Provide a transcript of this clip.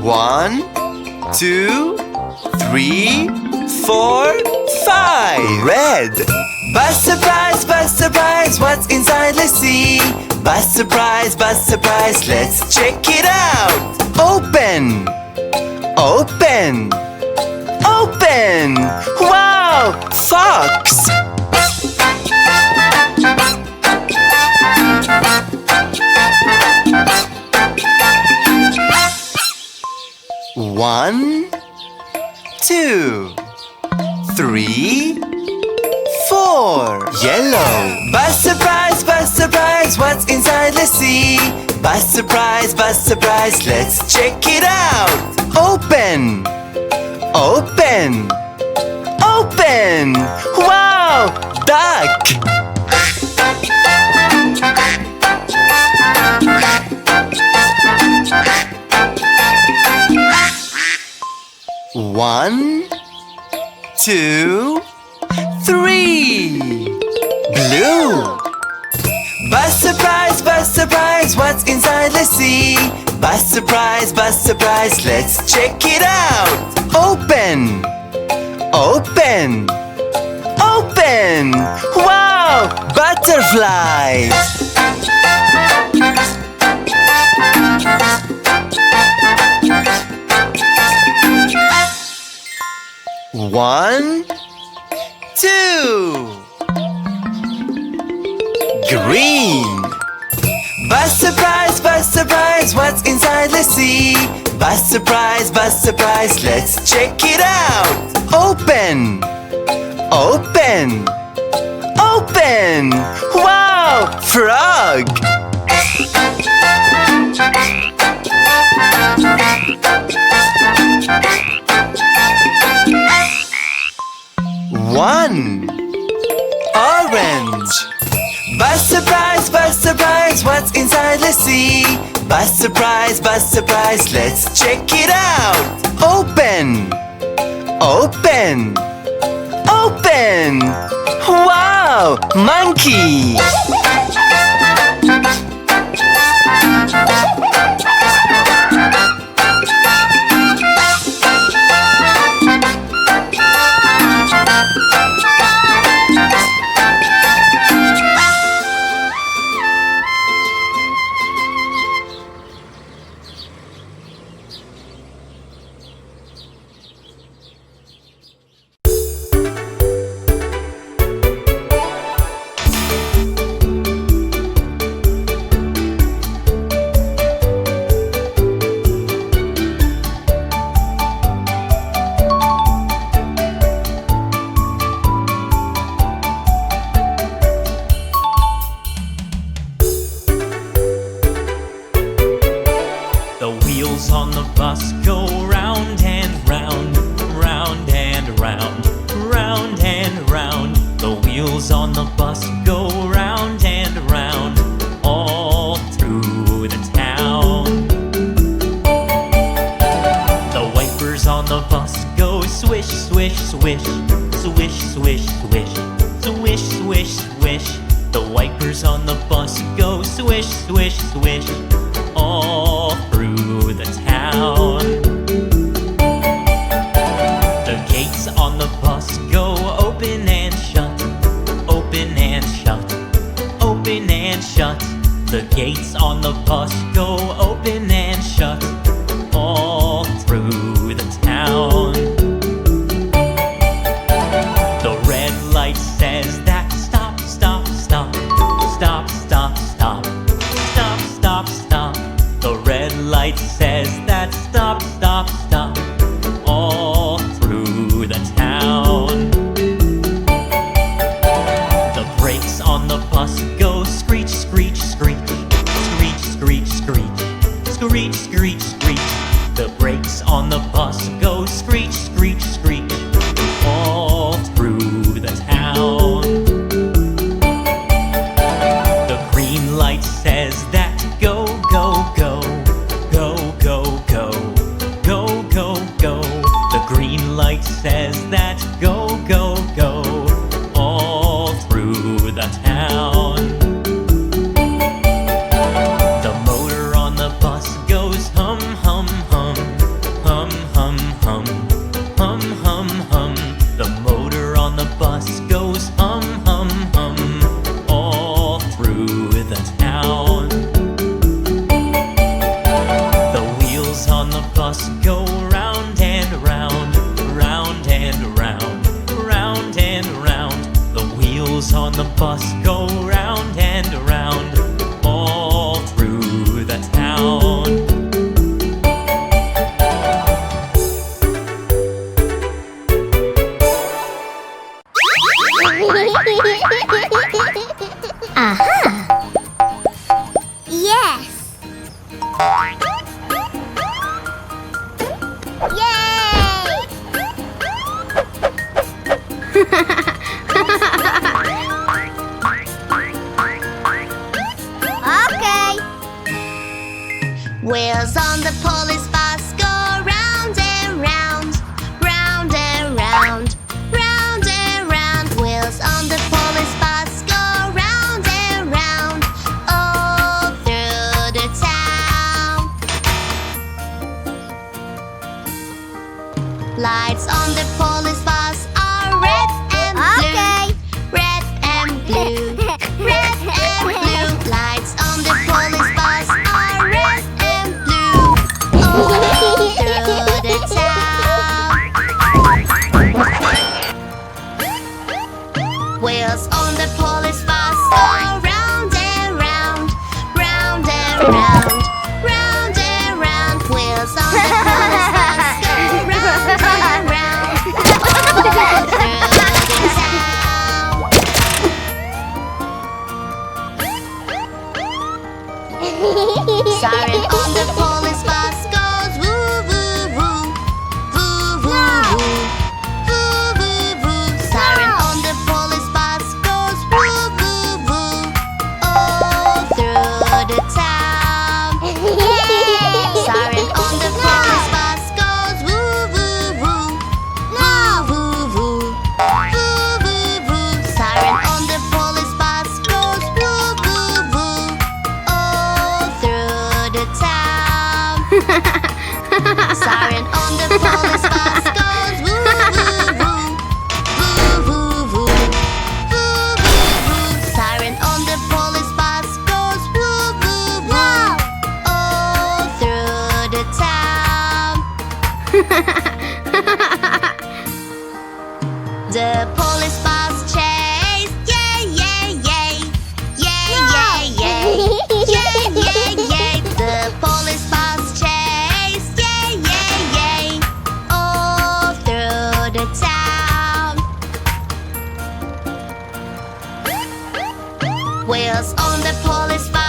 One, two, three, four, five. Red. Bus surprise, what's inside? Let's see. Bus surprise, let's check it out. Open, open, open. Wow, fox. One, two, three, four. Yellow. Bus surprise, what's inside? Let's see. Bus surprise, let's check it out. Open, open, open. Wow, duck. One, two, three. Blue. Bus surprise, what's inside? Let's see. Bus surprise, let's check it out. Open, open, open. Wow, butterfly. One, two. Green. Bus surprise, what's inside? Let's see. Bus surprise, let's check it out. Open, open, open. Wow, frog. One. Orange. Bus surprise, what's inside? Let's see. Bus surprise, let's check it out. Open, open, open. Wow, monkey. On the bus go round and round, round and round, round and round. The wheels on the bus go round and round, all through the town. The wipers on the bus go swish, swish, swish, swish, swish, swish, swish, swish, swish. The wipers on the bus go swish, swish, swish, all through the town. The gates on the bus go open and shut, open and shut, open and shut. The gates on the bus go open and shut, all through the town. The red light says that stop, stop, stop, stop, stop, stop, stop, stop, stop. The red light says that stop, stop, stop, all through the town. The brakes on the bus go screech, screech, screech, screech, screech, screech, screech, screech, screech. The brakes on the bus go screech, screech, screech, all through the town. The the bus go round and around all through the town. Aha! Yes! Yay! Okay. Wheels on the police bus go round and round, round and round, round and round. Wheels on the police bus go round and round, all through the town. Lights on the police bus are red and blue, red and blue, red and blue. Lights on the police bus are red and blue, all through the town. Wheels on the police bus go round and round, round and round, round and round. Wheels on the police bus go round and round, all through the town. Siren on the police bus goes woo woo woo, woo woo woo, woo woo woo. Siren on the police bus goes woo woo woo, all through the town. Siren on the police bus goes woo woo woo, woo woo woo, woo woo woo. Siren on the police bus goes woo woo woo, all through the town. Siren on the police bus goes woo woo woo, woo woo woo, woo woo woo. Siren on the police bus goes woo woo woo, all through the town. The police bus chase, yay yay yay, yay yay yay, yay yay yay. The police bus chase, yay yay yay, all through the town. Wheels on the police bus